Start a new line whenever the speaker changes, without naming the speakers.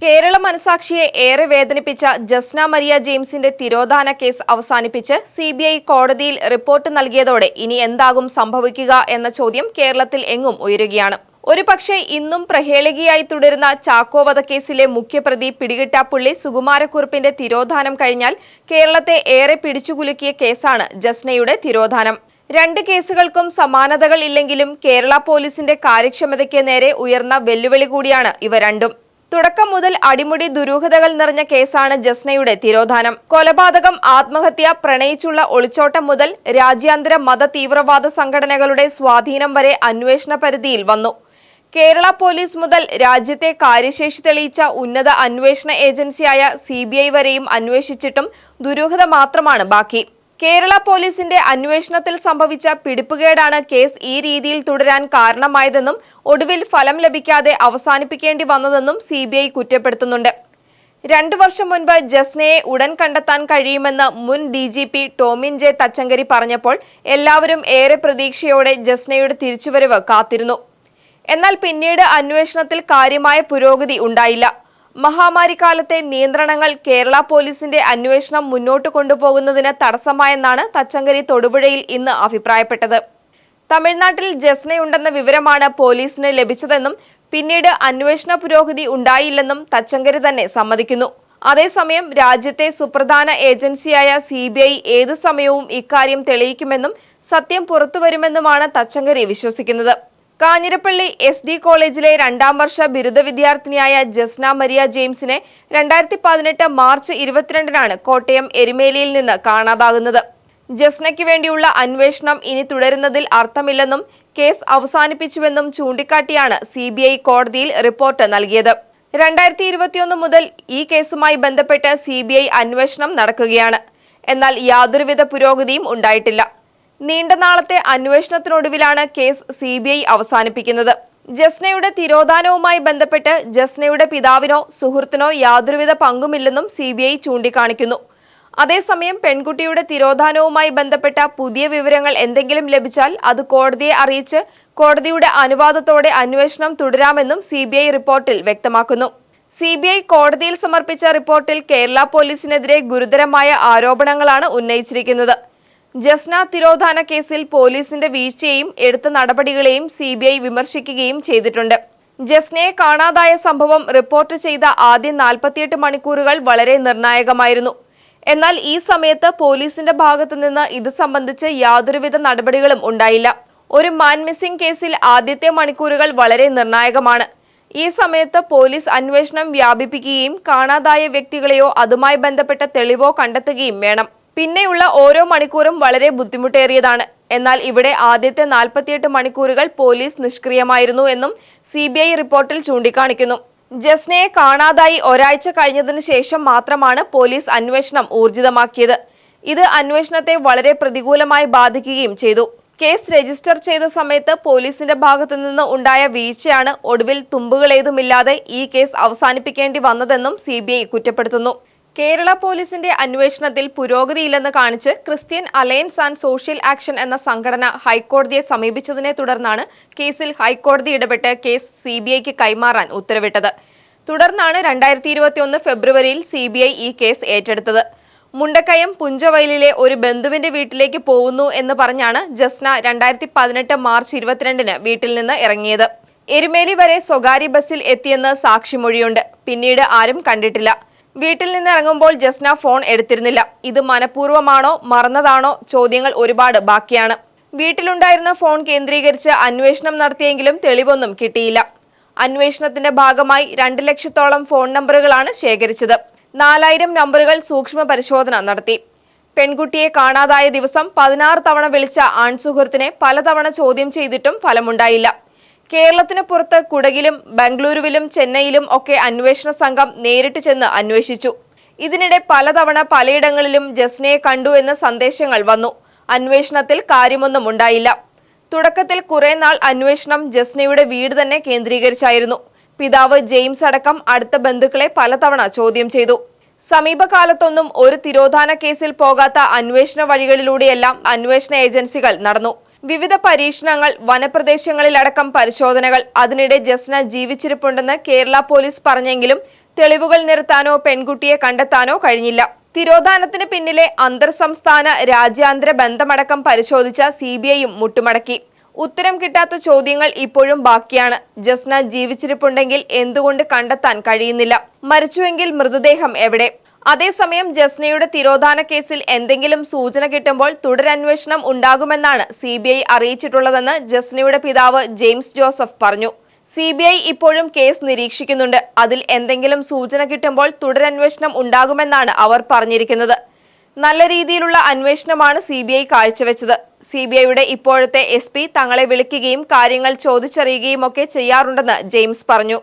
കേരള മനസാക്ഷിയെ ഏറെ വേദനിപ്പിച്ച Jasna Maria ജെയിംസിന്റെ തിരോധാന case അവസാനിപ്പിച്ച് സിബിഐ കോടതിയിൽ റിപ്പോർട്ട് നൽകിയതോടെ ഇനി എന്താകും സംഭവിക്കുക എന്ന ചോദ്യം കേരളത്തിൽ എങ്ങും ഉയരുകയാണ്. ഒരുപക്ഷെ ഇന്നും പ്രഹേളികയായി തുടരുന്ന ചാക്കോ വധക്കേസിലെ മുഖ്യപ്രതി പിടികിട്ടാപ്പുള്ളി സുകുമാരക്കുറുപ്പിന്റെ തിരോധാനം കഴിഞ്ഞാൽ കേരളത്തെ ഏറെ പിടിച്ചുകുലുക്കിയ കേസാണ് ജസ്നയുടെ തിരോധാനം. രണ്ട് കേസുകൾക്കും സമാനതകൾ ഇല്ലെങ്കിലും കേരള പോലീസിന്റെ കാര്യക്ഷമതയ്ക്ക് നേരെ ഉയർന്ന വെല്ലുവിളി കൂടിയാണ് ഇവ രണ്ടും. തുടക്കം മുതൽ അടിമുടി ദുരൂഹതകൾ നിറഞ്ഞ കേസാണ് ജസ്നയുടെ തിരോധാനം. കൊലപാതകം, ആത്മഹത്യ, പ്രണയിച്ചുള്ള ഒളിച്ചോട്ടം മുതൽ രാജ്യാന്തര മത തീവ്രവാദ സംഘടനകളുടെ സ്വാധീനം വരെ അന്വേഷണ പരിധിയിൽ വന്നു. കേരള പോലീസ് മുതൽ രാജ്യത്തെ കാര്യശേഷി തെളിയിച്ച ഉന്നത അന്വേഷണ ഏജൻസിയായ സിബിഐ വരെയും അന്വേഷിച്ചിട്ടും ദുരൂഹത മാത്രമാണ് ബാക്കി. കേരള പോലീസിന്റെ അന്വേഷണത്തിൽ സംഭവിച്ച പിടിപ്പുകേടാണ് കേസ് ഈ രീതിയിൽ തുടരാൻ കാരണമായതെന്നും ഒടുവിൽ ഫലം ലഭിക്കാതെ അവസാനിപ്പിക്കേണ്ടി വന്നതെന്നും സിബിഐ കുറ്റപ്പെടുത്തുന്നുണ്ട്. 2 വർഷം മുൻപ് ജസ്നയെ ഉടൻ കണ്ടെത്താൻ കഴിയുമെന്ന് മുൻ DGP ടോമിൻ ജെ തച്ചങ്കരി പറഞ്ഞപ്പോൾ എല്ലാവരും ഏറെ പ്രതീക്ഷയോടെ ജസ്നയുടെ തിരിച്ചുവരവ് കാത്തിരുന്നു. എന്നാൽ പിന്നീട് അന്വേഷണത്തിൽ കാര്യമായ പുരോഗതി ഉണ്ടായില്ല. മഹാമാരിക്കാലത്തെ നിയന്ത്രണങ്ങൾ കേരള പോലീസിന്റെ അന്വേഷണം മുന്നോട്ട് കൊണ്ടുപോകുന്നതിന് തടസ്സമായെന്നാണ് തച്ചങ്കരി തൊടുപുഴയിൽ ഇന്ന് അഭിപ്രായപ്പെട്ടത്. തമിഴ്നാട്ടിൽ ജസ്നയുണ്ടെന്ന വിവരമാണ് പോലീസിന് ലഭിച്ചതെന്നും പിന്നീട് അന്വേഷണ പുരോഗതി ഉണ്ടായില്ലെന്നും തച്ചങ്കരി തന്നെ സമ്മതിക്കുന്നു. അതേസമയം രാജ്യത്തെ സുപ്രധാന ഏജൻസിയായ സിബിഐ ഏതു സമയവും ഇക്കാര്യം തെളിയിക്കുമെന്നും സത്യം പുറത്തുവരുമെന്നുമാണ് തച്ചങ്കരി വിശ്വസിക്കുന്നത്. കാഞ്ഞിരപ്പള്ളി SD കോളേജിലെ 2ാം വർഷ ബിരുദ വിദ്യാർത്ഥിനിയായ ജസ്ന മരിയ ജെയിംസിനെ 2018 മാർച്ച് 22-നാണ് കോട്ടയം എരുമേലിയിൽ നിന്ന് കാണാതാകുന്നത്. ജസ്നയ്ക്ക് വേണ്ടിയുള്ള അന്വേഷണം ഇനി തുടരുന്നതിൽ അർത്ഥമില്ലെന്നും കേസ് അവസാനിപ്പിച്ചുവെന്നും ചൂണ്ടിക്കാട്ടിയാണ് സിബിഐ കോടതിയിൽ റിപ്പോർട്ട് നൽകിയത്. 2021 മുതൽ ഈ കേസുമായി ബന്ധപ്പെട്ട് സിബിഐ അന്വേഷണം നടക്കുകയാണ്. എന്നാൽ യാതൊരുവിധ പുരോഗതിയും ഉണ്ടായിട്ടില്ല. നീണ്ട നാളത്തെ അന്വേഷണത്തിനൊടുവിലാണ് കേസ് സിബിഐ അവസാനിപ്പിക്കുന്നത്. ജസ്നയുടെ തിരോധാനവുമായി ബന്ധപ്പെട്ട് ജസ്നയുടെ പിതാവിനോ സുഹൃത്തിനോ യാതൊരുവിധ പങ്കുമില്ലെന്നും സിബിഐ ചൂണ്ടിക്കാണിക്കുന്നു. അതേസമയം പെൺകുട്ടിയുടെ തിരോധാനവുമായി ബന്ധപ്പെട്ട പുതിയ വിവരങ്ങൾ എന്തെങ്കിലും ലഭിച്ചാൽ അത് കോടതിയെ അറിയിച്ച് കോടതിയുടെ അനുവാദത്തോടെ അന്വേഷണം തുടരാമെന്നും സിബിഐ റിപ്പോർട്ടിൽ വ്യക്തമാക്കുന്നു. സിബിഐ കോടതിയിൽ സമർപ്പിച്ച റിപ്പോർട്ടിൽ കേരള പോലീസിനെതിരെ ഗുരുതരമായ ആരോപണങ്ങളാണ് ഉന്നയിച്ചിരിക്കുന്നത്. ജസ്ന തിരോധാന കേസിൽ പോലീസിന്റെ വീഴ്ചയെയും എടുത്ത നടപടികളെയും സിബിഐ വിമർശിക്കുകയും ചെയ്തിട്ടുണ്ട്. ജസ്നയെ കാണാതായ സംഭവം റിപ്പോർട്ട് ചെയ്ത ആദ്യ 48 മണിക്കൂറുകൾ വളരെ നിർണായകമായിരുന്നു. എന്നാൽ ഈ സമയത്ത് പോലീസിന്റെ ഭാഗത്തു നിന്ന് ഇത് സംബന്ധിച്ച് യാതൊരുവിധ നടപടികളും ഉണ്ടായില്ല. ഒരു മാൻ മിസ്സിംഗ് കേസിൽ ആദ്യത്തെ മണിക്കൂറുകൾ വളരെ നിർണായകമാണ്. ഈ സമയത്ത് പോലീസ് അന്വേഷണം വ്യാപിപ്പിക്കുകയും കാണാതായ വ്യക്തികളെയോ അതുമായി ബന്ധപ്പെട്ട തെളിവോ കണ്ടെത്തുകയും വേണം. പിന്നെയുള്ള ഓരോ മണിക്കൂറും വളരെ ബുദ്ധിമുട്ടേറിയതാണ്. എന്നാൽ ഇവിടെ ആദ്യത്തെ 48 മണിക്കൂറുകൾ പോലീസ് നിഷ്ക്രിയമായിരുന്നു എന്നും സിബിഐ റിപ്പോർട്ടിൽ ചൂണ്ടിക്കാണിക്കുന്നു. ജസ്നയെ കാണാതായി ഒരാഴ്ച കഴിഞ്ഞതിനു ശേഷം മാത്രമാണ് പോലീസ് അന്വേഷണം ഊർജിതമാക്കിയത്. ഇത് അന്വേഷണത്തെ വളരെ പ്രതികൂലമായി ബാധിക്കുകയും ചെയ്തു. കേസ് രജിസ്റ്റർ ചെയ്ത സമയത്ത് പോലീസിന്റെ ഭാഗത്തു നിന്ന് ഉണ്ടായ വീഴ്ചയാണ് ഒടുവിൽ തുമ്പുകളേതുമില്ലാതെ ഈ കേസ് അവസാനിപ്പിക്കേണ്ടി വന്നതെന്നും സിബിഐ കുറ്റപ്പെടുത്തുന്നു. കേരള പോലീസിന്റെ അന്വേഷണത്തിൽ പുരോഗതിയില്ലെന്ന് കാണിച്ച് Christian alliance and social action എന്ന സംഘടന ഹൈക്കോടതിയെ സമീപിച്ചതിനെ തുടർന്നാണ് കേസിൽ ഹൈക്കോടതി ഇടപെട്ട് കേസ് സിബിഐക്ക് കൈമാറാൻ ഉത്തരവിട്ടത്. തുടർന്നാണ് 2021 ഫെബ്രുവരിയിൽ സിബിഐ ഈ കേസ് ഏറ്റെടുത്തത്. മുണ്ടക്കയം പുഞ്ചവയലിലെ ഒരു ബന്ധുവിന്റെ വീട്ടിലേക്ക് പോകുന്നു എന്ന് പറഞ്ഞാണ് ജസ്ന 2018 മാർച്ച് 22-ന് വീട്ടിൽ നിന്ന് ഇറങ്ങിയത്. എരുമേലി വരെ സ്വകാര്യ ബസ്സിൽ എത്തിയെന്ന് സാക്ഷിമൊഴിയുണ്ട്. പിന്നീട് ആരും കണ്ടിട്ടില്ല. വീട്ടിൽ നിന്ന് ഇറങ്ങുമ്പോൾ ജസ്ന ഫോൺ എടുത്തിരുന്നില്ല. ഇത് മനഃപൂർവ്വമാണോ മറന്നതാണോ? ചോദ്യങ്ങൾ ഒരുപാട് ബാക്കിയാണ്. വീട്ടിലുണ്ടായിരുന്ന ഫോൺ കേന്ദ്രീകരിച്ച് അന്വേഷണം നടത്തിയെങ്കിലും തെളിവൊന്നും കിട്ടിയില്ല. അന്വേഷണത്തിന്റെ ഭാഗമായി 2 ലക്ഷത്തോളം ഫോൺ നമ്പറുകളാണ് ശേഖരിച്ചത്. 4000 നമ്പറുകൾ സൂക്ഷ്മ പരിശോധന നടത്തി. പെൺകുട്ടിയെ കാണാതായ ദിവസം 16 തവണ വിളിച്ച ആൺസുഹൃത്തിനെ പലതവണ ചോദ്യം ചെയ്തിട്ടും ഫലമുണ്ടായില്ല. കേരളത്തിന് പുറത്ത് കുടകിലും ബംഗളൂരുവിലും ചെന്നൈയിലും ഒക്കെ അന്വേഷണ സംഘം നേരിട്ട് ചെന്ന് അന്വേഷിച്ചു. ഇതിനിടെ പലതവണ പലയിടങ്ങളിലും ജസ്നയെ കണ്ടു എന്ന സന്ദേശങ്ങൾ വന്നു. അന്വേഷണത്തിൽ കാര്യമൊന്നും ഉണ്ടായില്ല. തുടക്കത്തിൽ കുറെ നാൾ അന്വേഷണം ജസ്നയുടെ വീട് തന്നെ കേന്ദ്രീകരിച്ചായിരുന്നു. പിതാവ് ജെയിംസ് അടക്കം അടുത്ത ബന്ധുക്കളെ പലതവണ ചോദ്യം ചെയ്തു. സമീപകാലത്തൊന്നും ഒരു തിരോധാന കേസിൽ പോകാത്ത അന്വേഷണ വഴികളിലൂടെയെല്ലാം അന്വേഷണ ഏജൻസികൾ നടന്നു. വിവിധ പരീക്ഷണങ്ങൾ, വനപ്രദേശങ്ങളിലടക്കം പരിശോധനകൾ. അതിനിടെ ജസ്ന ജീവിച്ചിരിപ്പുണ്ടെന്ന് കേരള പോലീസ് പറഞ്ഞെങ്കിലും തെളിവുകൾ നിരത്താനോ പെൺകുട്ടിയെ കണ്ടെത്താനോ കഴിഞ്ഞില്ല. തിരോധാനത്തിന് പിന്നിലെ അന്തർ സംസ്ഥാന രാജ്യാന്തര ബന്ധമടക്കം പരിശോധിച്ച സിബിഐയും മുട്ടുമടക്കി. ഉത്തരം കിട്ടാത്ത ചോദ്യങ്ങൾ ഇപ്പോഴും ബാക്കിയാണ്. ജസ്ന ജീവിച്ചിരിപ്പുണ്ടെങ്കിൽ എന്തുകൊണ്ട് കണ്ടെത്താൻ കഴിയുന്നില്ല? മരിച്ചുവെങ്കിൽ മൃതദേഹം എവിടെ? അതേസമയം ജസ്നയുടെ തിരോധാന കേസിൽ എന്തെങ്കിലും സൂചന കിട്ടുമ്പോൾ തുടരന്വേഷണം ഉണ്ടാകുമെന്നാണ് സിബിഐ അറിയിച്ചിട്ടുള്ളതെന്ന് ജസ്നയുടെ പിതാവ് ജെയിംസ് ജോസഫ് പറഞ്ഞു. സിബിഐ ഇപ്പോഴും കേസ് നിരീക്ഷിക്കുന്നുണ്ട്. അതിൽ എന്തെങ്കിലും സൂചന കിട്ടുമ്പോൾ തുടരന്വേഷണം ഉണ്ടാകുമെന്നാണ് അവർ പറഞ്ഞിരിക്കുന്നത്. നല്ല രീതിയിലുള്ള അന്വേഷണമാണ് സിബിഐ കാഴ്ചവെച്ചത്. സിബിഐയുടെ ഇപ്പോഴത്തെ എസ്പി തങ്ങളെ വിളിക്കുകയും കാര്യങ്ങൾ ചോദിച്ചറിയുകയും ഒക്കെ ചെയ്യാറുണ്ടെന്ന് ജെയിംസ് പറഞ്ഞു.